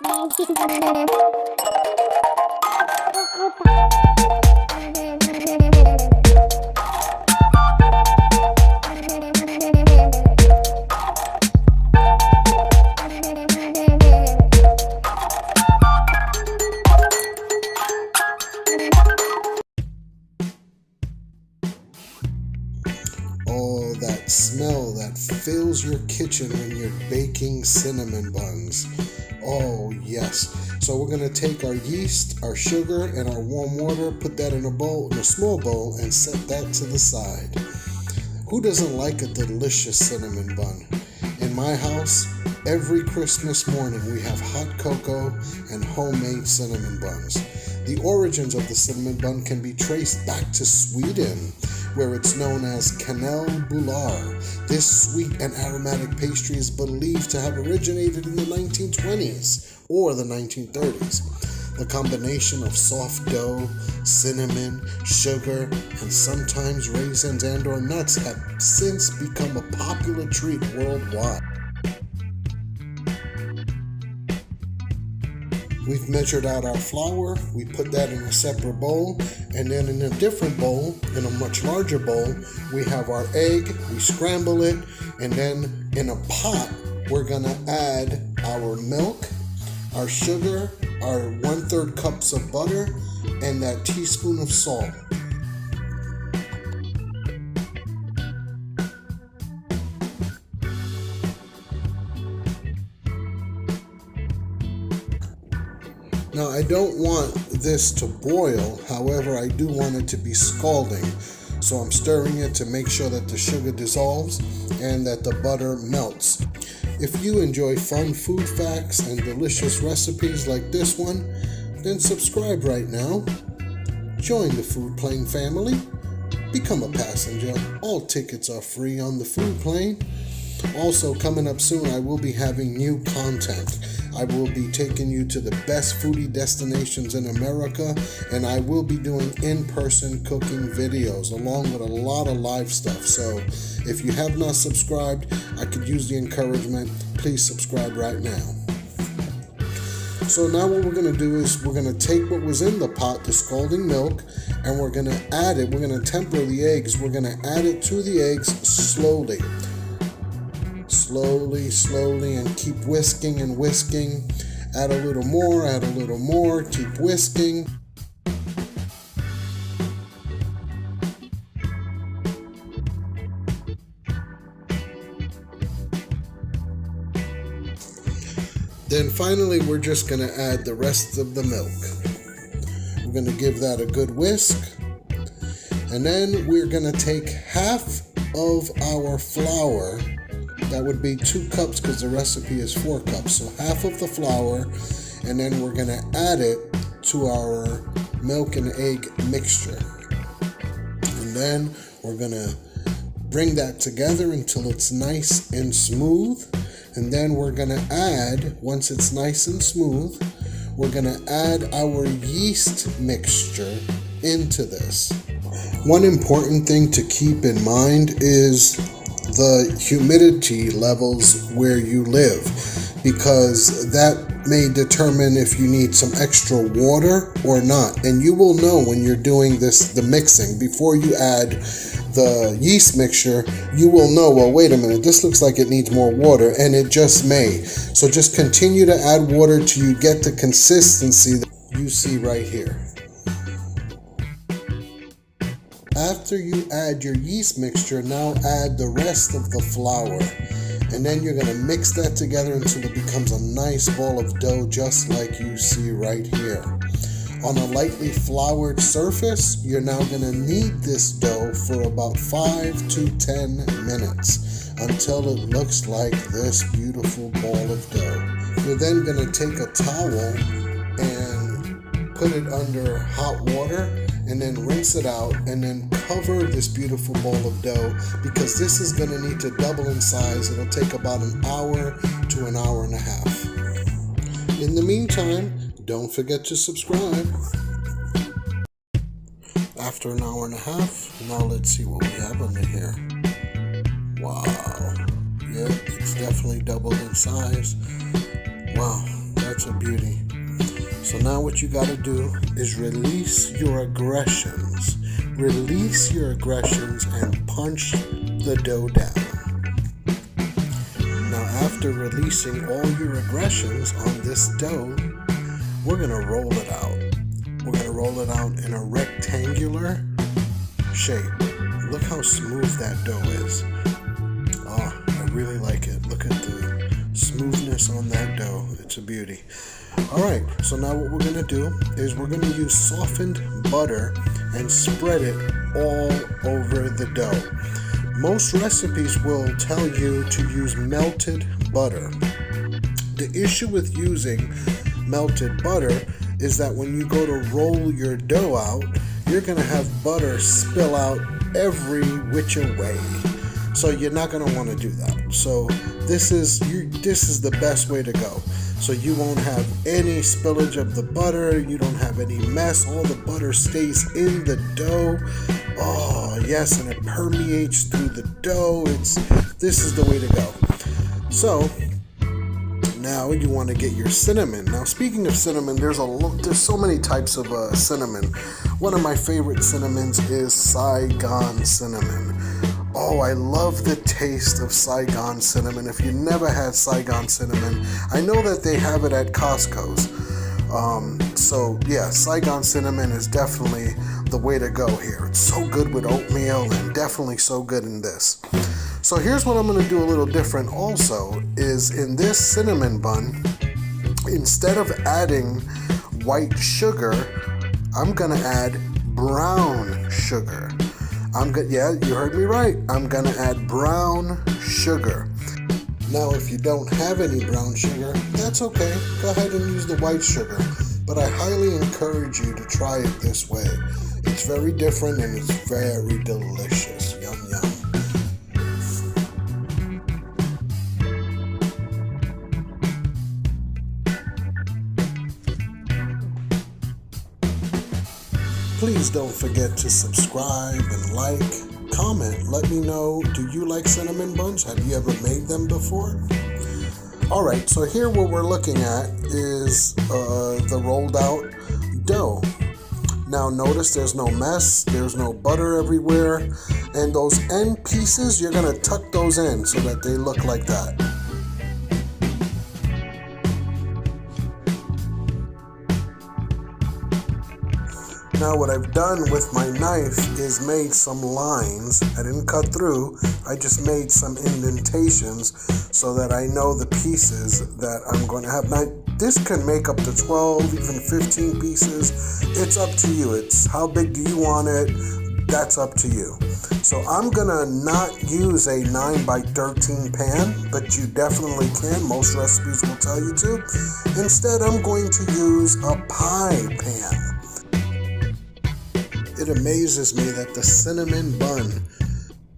Oh, that smell that fills your kitchen when you're baking cinnamon buns. Oh, yes. So we're going to take our yeast, our sugar, and our warm water, put that in a small bowl, and set that to the side. Who doesn't like a delicious cinnamon bun? In my house, every Christmas morning we have hot cocoa and homemade cinnamon buns. The origins of the cinnamon bun can be traced back to Sweden, where it's known as kanelbullar. This sweet and aromatic pastry is believed to have originated in the 1920s or the 1930s. The combination of soft dough, cinnamon, sugar, and sometimes raisins and/or nuts have since become a popular treat worldwide. We've measured out our flour, we put that in a separate bowl, and then in a different bowl, in a much larger bowl, we have our egg, we scramble it, and then in a pot, we're gonna add our milk, our sugar, our 1/3 cups of butter, and that teaspoon of salt. Now I don't want this to boil, however I do want it to be scalding, so I'm stirring it to make sure that the sugar dissolves and that the butter melts. If you enjoy fun food facts and delicious recipes like this one, then subscribe right now. Join the Food Plane family. Become a passenger. All tickets are free on the food plane. Also, coming up soon, I will be having new content. I will be taking you to the best foodie destinations in America, and I will be doing in-person cooking videos along with a lot of live stuff. So if you have not subscribed, I could use the encouragement. Please subscribe right now. So now what we're going to do is we're going to take what was in the pot, the scalding milk, and we're going to add it. We're going to temper the eggs. We're going to add it to the eggs slowly. Slowly, and keep whisking and whisking. Add a little more, keep whisking. Then finally, we're just going to add the rest of the milk. We're going to give that a good whisk. And then we're going to take half of our flour. That would be 2 cups because the recipe is 4 cups. So half of the flour, and then we're going to add it to our milk and egg mixture. And then we're going to bring that together until it's nice and smooth. And then we're going to add, once it's nice and smooth, we're going to add our yeast mixture into this. One important thing to keep in mind is the humidity levels where you live, because that may determine if you need some extra water or not. And you will know when you're doing the mixing, before you add the yeast mixture, you will know, well, wait a minute, this looks like it needs more water, and it just may. So just continue to add water till you get the consistency that you see right here. After you add your yeast mixture, now add the rest of the flour. And then you're going to mix that together until it becomes a nice ball of dough, just like you see right here. On a lightly floured surface, you're now going to knead this dough for about 5 to 10 minutes until it looks like this beautiful ball of dough. You're then going to take a towel and put it under hot water, and then rinse it out, and then cover this beautiful bowl of dough, because this is going to need to double in size. It'll take about an hour to an hour and a half. In the meantime, don't forget to subscribe. After an hour and a half, now let's see what we have under here. Wow. Yeah, it's definitely doubled in size. Wow, that That's a beauty. So now what you got to do is release your aggressions. Release your aggressions and punch the dough down. Now after releasing all your aggressions on this dough, we're going to roll it out. We're going to roll it out in a rectangular shape. Look how smooth that dough is. Oh, I really like it. Look at the smoothness on that dough. It's a beauty. Alright, so now what we're going to do is we're going to use softened butter and spread it all over the dough. Most recipes will tell you to use melted butter. The issue with using melted butter is that when you go to roll your dough out, you're going to have butter spill out every which way. So you're not going to want to do that. So this is the best way to go. So you won't have any spillage of the butter, you don't have any mess, all the butter stays in the dough. Oh yes, and it permeates through the dough. This is the way to go. So now you want to get your cinnamon. Now speaking of cinnamon, there's so many types of cinnamon. One of my favorite cinnamons is Saigon cinnamon. Oh, I love the taste of Saigon cinnamon. If you never had Saigon cinnamon, I know that they have it at Costco's. So yeah, Saigon cinnamon is definitely the way to go here. It's so good with oatmeal and definitely so good in this. So here's what I'm going to do a little different also, is in this cinnamon bun, instead of adding white sugar, I'm going to add brown sugar. Yeah, you heard me right. I'm going to add brown sugar. Now, if you don't have any brown sugar, that's okay. Go ahead and use the white sugar. But I highly encourage you to try it this way. It's very different and it's very delicious. Yum, yum. Please don't forget to subscribe and like, comment. Let me know, do you like cinnamon buns? Have you ever made them before? Alright, so here what we're looking at is the rolled out dough. Now notice there's no mess, there's no butter everywhere, and those end pieces, you're going to tuck those in so that they look like that. Now what I've done with my knife is made some lines. I didn't cut through, I just made some indentations so that I know the pieces that I'm going to have. Now this can make up to 12, even 15 pieces. It's up to you. It's how big do you want it? That's up to you. So I'm gonna not use a 9x13 pan, but you definitely can. Most recipes will tell you to. Instead, I'm going to use a pie pan. It amazes me that the cinnamon bun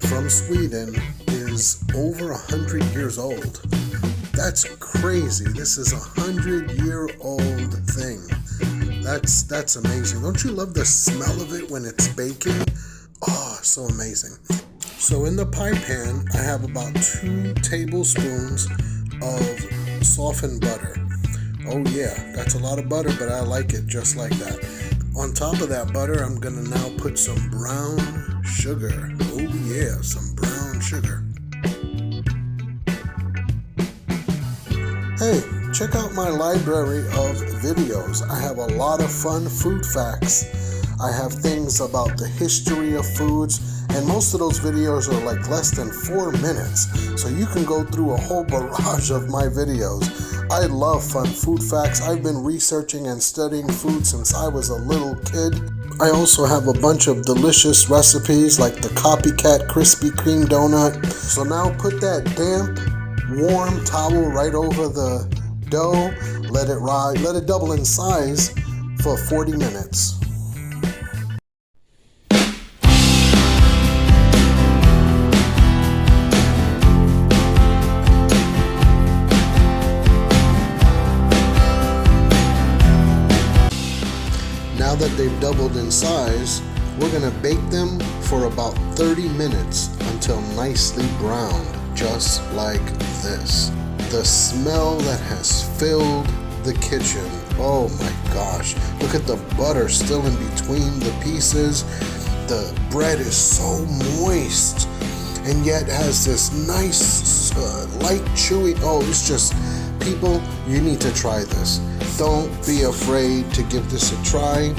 from Sweden is over 100 years old. That's crazy. This is 100-year-old thing. That's amazing. Don't you love the smell of it when it's baking? Oh, so amazing. So in the pie pan, I have about 2 tablespoons of softened butter. Oh yeah, that's a lot of butter, but I like it just like that. On top of that butter, I'm gonna now put some brown sugar. Oh yeah, some brown sugar. Hey, check out my library of videos. I have a lot of fun food facts. I have things about the history of foods, and most of those videos are like less than 4 minutes. So you can go through a whole barrage of my videos. I love fun food facts. I've been researching and studying food since I was a little kid. I also have a bunch of delicious recipes like the copycat Krispy Kreme donut. So now put that damp, warm towel right over the dough. Let it rise, let it double in size for 40 minutes. Now that they've doubled in size, we're going to bake them for about 30 minutes until nicely browned, just like this. The smell that has filled the kitchen. Oh my gosh. Look at the butter still in between the pieces. The bread is so moist and yet has this nice light chewy. Oh, it's just, people, you need to try this. Don't be afraid to give this a try.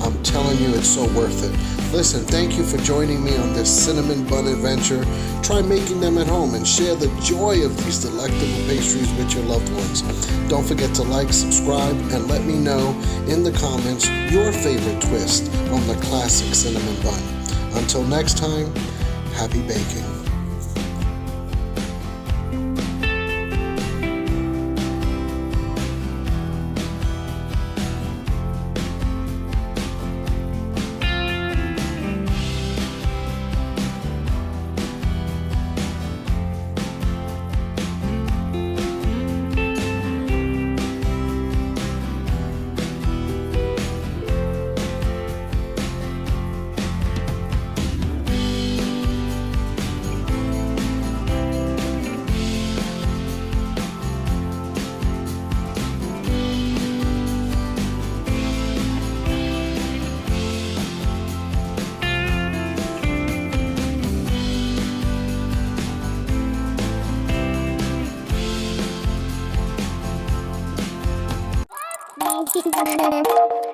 I'm telling you, it's so worth it. Listen, thank you for joining me on this cinnamon bun adventure. Try making them at home and share the joy of these delectable pastries with your loved ones. Don't forget to like, subscribe, and let me know in the comments your favorite twist on the classic cinnamon bun. Until next time, happy baking. Thank you.